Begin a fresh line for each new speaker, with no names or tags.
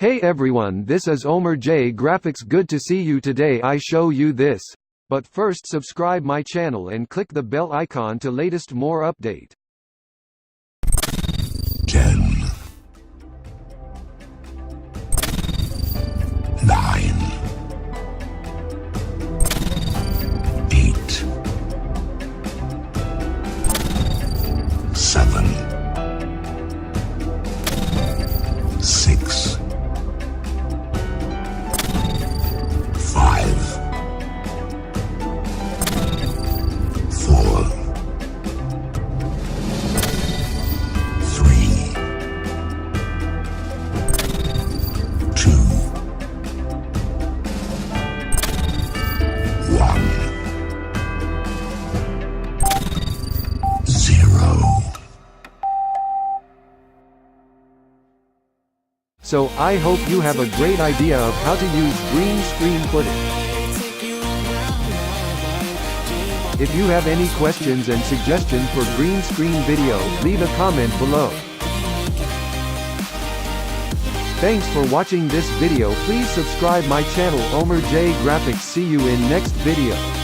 Hey everyone, this is OMER J Graphics. Good to see you. Today I show you this. But first subscribe my channel and click the bell icon to latest more update.
10 9 8 7 6 5 4 3 2 1 0.
So, I hope you have a great idea of how to use green screen footage. If you have any questions and suggestions for green screen video, leave a comment below. Thanks for watching this video. Please subscribe my channel OMER J Graphics. See you in next video.